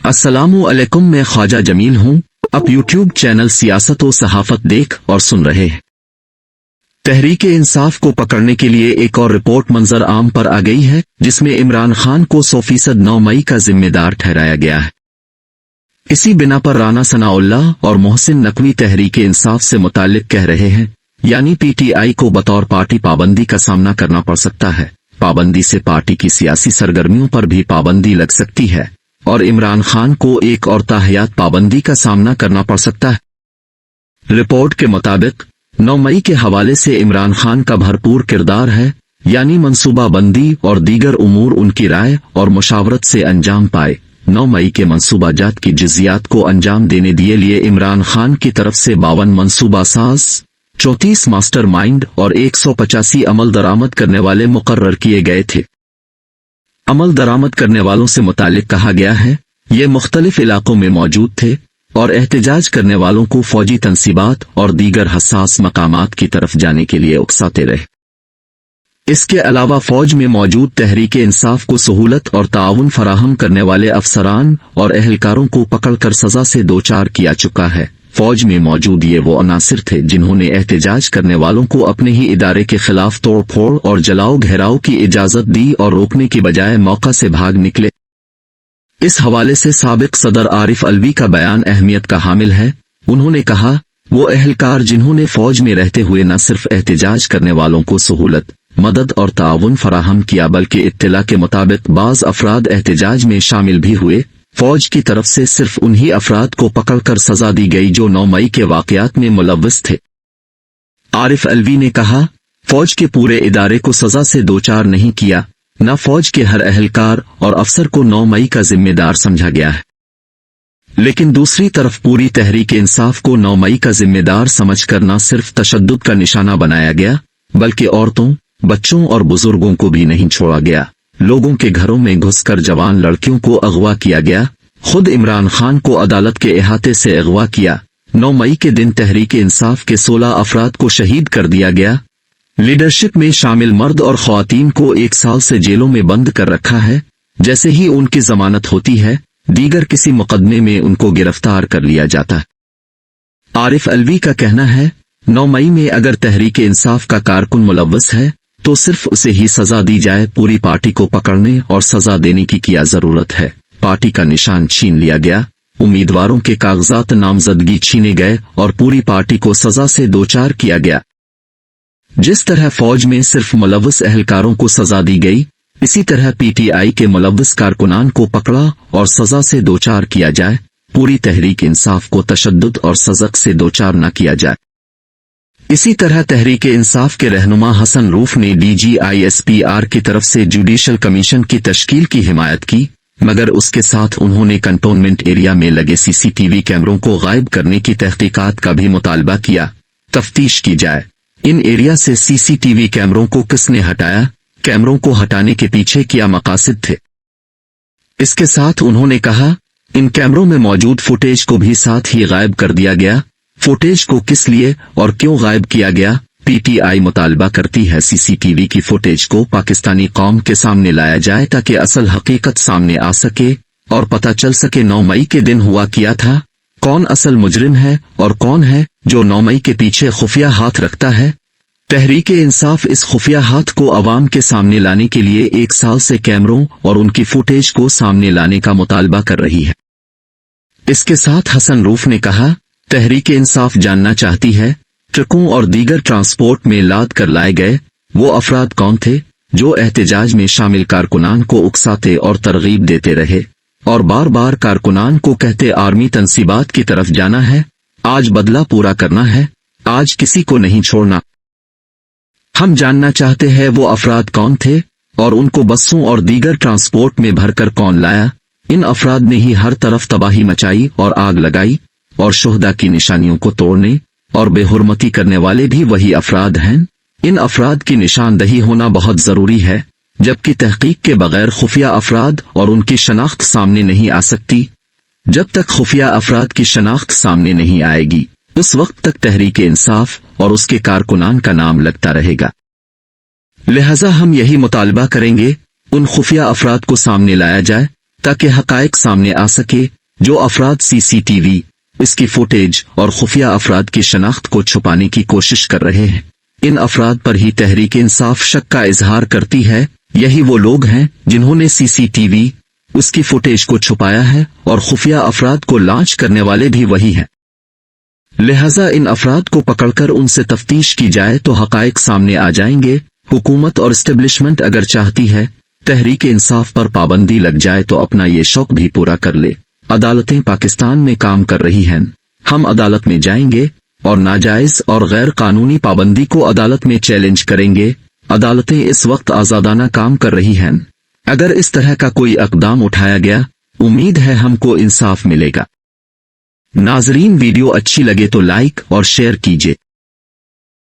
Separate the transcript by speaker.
Speaker 1: अस्सलामु अलैकुम, मैं ख्वाजा जमील हूँ। आप यूट्यूब चैनल सियासत व सहाफत देख और सुन रहे हैं। तहरीके इंसाफ को पकड़ने के लिए एक और रिपोर्ट मंजर आम पर आ गई है, जिसमें इमरान खान को 100% 9 मई का जिम्मेदार ठहराया गया है। इसी बिना पर राना सनाउल्लाह और मोहसिन नकवी तहरीके इंसाफ से मुताल्लिक कह रहे हैं, यानी पीटीआई को बतौर पार्टी पाबंदी का सामना करना पड़ सकता है। पाबंदी से पार्टी की सियासी सरगर्मियों पर भी पाबंदी लग सकती है और इमरान खान को एक और ताहयात पाबंदी का सामना करना पड़ सकता है। रिपोर्ट के मुताबिक 9 मई के हवाले से इमरान खान का भरपूर किरदार है, यानी मंसूबाबंदी और दीगर उमूर उनकी राय और मुशावरत से अंजाम पाए। 9 मई के मंसूबाजात की जिज़ियात को अंजाम देने दिए लिए इमरान खान की तरफ से 52 मंसूबा साज, 34 मास्टर माइंड और 185 अमल दरामद करने वाले मुकर्रर किए गए थे। अमल दरामद करने वालों से मुतालिक कहा गया है, ये मुख्तलिफ इलाकों में मौजूद थे और एहतजाज करने वालों को फौजी तंसीबात और दीगर हसास मकामात की तरफ जाने के लिए उकसाते रहे। इसके अलावा फौज में मौजूद तहरीके इंसाफ को सहूलत और ताउन फराहम करने वाले अफसरान और एहलकारों को पकड़कर सजा से दोचार किया चुका है। फौज में मौजूद ये वो अनासिर थे जिन्होंने एहतजाज करने वालों को अपने ही इदारे के खिलाफ तोड़ फोड़ और जलाओ घेराव की इजाजत दी और रोकने की बजाय मौका से भाग निकले। इस हवाले से साबिक सदर आरिफ अलवी का बयान अहमियत का हामिल है। उन्होंने कहा, वो एहलकार जिन्होंने फौज में रहते हुए न सिर्फ एहतजाज करने वालों को सहूलत, मदद और ताउन फराहम किया, बल्कि इत्तला के मुताबिक बाज अफराद एहतजाज में शामिल भी हुए। फौज की तरफ से सिर्फ उन्हीं अफराद को पकड़कर सजा दी गई जो 9 मई के वाकयात में मुलव्वस थे। आरिफ अलवी ने कहा, फौज के पूरे इदारे को सजा से दोचार नहीं किया, न फौज के हर एहलकार और अफसर को 9 मई का जिम्मेदार समझा गया है। लेकिन दूसरी तरफ पूरी तहरीक इंसाफ को 9 मई का जिम्मेदार समझकर न सिर्फ तशद्दुद का निशाना बनाया गया, बल्कि औरतों, बच्चों और बुजुर्गों को भी नहीं छोड़ा गया। लोगों के घरों में घुसकर जवान लड़कियों को अगवा किया गया। खुद इमरान खान को अदालत के इहाते से अगवा किया। 9 मई के दिन तहरीके इंसाफ के 16 अफराद को शहीद कर दिया गया। लीडरशिप में शामिल मर्द और ख्वातीन को 1 साल से जेलों में बंद कर रखा है। जैसे ही उनकी जमानत होती है, दीगर किसी मुकदमे में उनको गिरफ्तार कर लिया जाता है। आरिफ अलवी का कहना है, 9 मई में अगर तहरीके इंसाफ का कारकुन मुलव्वस है तो सिर्फ उसे ही सजा दी जाए। पूरी पार्टी को पकड़ने और सजा देने की क्या जरूरत है। पार्टी का निशान छीन लिया गया, उम्मीदवारों के कागजात नामजदगी छीने गए और पूरी पार्टी को सजा से दोचार किया गया। जिस तरह फौज में सिर्फ मुलव्वस एहलकारों को सजा दी गई, इसी तरह पीटीआई के मुलव्वस कारकुनान को पकड़ा और सजा से दोचार किया जाए। पूरी तहरीक इंसाफ को तशद्दुद और सजक से दोचार न किया जाए। इसी तरह तहरीके इंसाफ के रहनुमा हसन रूफ ने DGISPR की तरफ से जुडिशल कमीशन की तश्कील की हिमायत की, मगर उसके साथ उन्होंने कंटोनमेंट एरिया में लगे CCTV कैमरों को गायब करने की तहकीकात का भी मुतालबा किया। तफ्तीश की जाए, इन एरिया से CCTV कैमरों को किसने हटाया, कैमरों को हटाने के पीछे क्या मकासद थे। इसके साथ उन्होंने कहा, इन कैमरों में मौजूद फुटेज को भी साथ ही गायब कर दिया गया। फुटेज को किस लिए और क्यों गायब किया गया। पीटीआई मुतालबा करती है CCTV की फुटेज को पाकिस्तानी कौम के सामने लाया जाए ताकि असल हकीकत सामने आ सके और पता चल सके 9 मई के दिन हुआ क्या था, कौन असल मुजरिम है और कौन है जो 9 मई के पीछे खुफिया हाथ रखता है। तहरीके इंसाफ इस खुफिया हाथ को अवाम के सामने लाने के लिए 1 साल से कैमरों और उनकी फुटेज को सामने लाने का मुतालबा कर रही है। इसके साथ हसन रूफ ने कहा, तहरीके इंसाफ जानना चाहती है, ट्रकों और दीगर ट्रांसपोर्ट में लाद कर लाए गए वो अफराद कौन थे जो एहतजाज में शामिल कारकुनान को उकसाते और तरगीब देते रहे और बार बार कारकुनान को कहते आर्मी तंसीबात की तरफ जाना है, आज बदला पूरा करना है, आज किसी को नहीं छोड़ना। हम जानना चाहते हैं वो अफराद कौन थे और उनको बसों और दीगर ट्रांसपोर्ट में भरकर कौन लाया। इन अफराद ने ही हर तरफ तबाही मचाई और आग लगाई और शुहदा की निशानियों को तोड़ने और बेहुरमती करने वाले भी वही अफराद हैं। इन अफराद की निशानदही होना बहुत जरूरी है, जबकि तहकीक के बगैर खुफिया अफराद और उनकी शनाख्त सामने नहीं आ सकती। जब तक खुफिया अफराद की शनाख्त सामने नहीं आएगी, उस वक्त तक तहरीके इंसाफ और उसके कारकुनान का नाम लगता रहेगा। लिहाजा हम यही मुतालबा करेंगे, उन खुफिया अफराद को सामने लाया जाए ताकि हकायक सामने आ सके जो अफराद सीसीटीवी, इसकी फुटेज और खुफिया अफराद की शनाख्त को छुपाने की कोशिश कर रहे हैं, इन अफराद पर ही तहरीक इंसाफ शक का इजहार करती है। यही वो लोग हैं जिन्होंने सीसीटीवी, उसकी फुटेज को छुपाया है और खुफिया अफराद को लॉन्च करने वाले भी वही हैं। लिहाजा इन अफराद को पकड़कर उनसे तफ्तीश की जाए तो हकायक सामने आ जाएंगे। हुकूमत और एस्टेब्लिशमेंट अगर चाहती है तहरीक इंसाफ पर पाबंदी लग जाए तो अपना ये शौक भी पूरा कर ले। अदालतें पाकिस्तान में काम कर रही हैं, हम अदालत में जाएंगे और नाजायज और गैर कानूनी पाबंदी को अदालत में चैलेंज करेंगे। अदालतें इस वक्त आजादाना काम कर रही हैं। अगर इस तरह का कोई इक़दाम उठाया गया, उम्मीद है हमको इंसाफ मिलेगा। नाजरीन, वीडियो अच्छी लगे तो लाइक और शेयर कीजिए।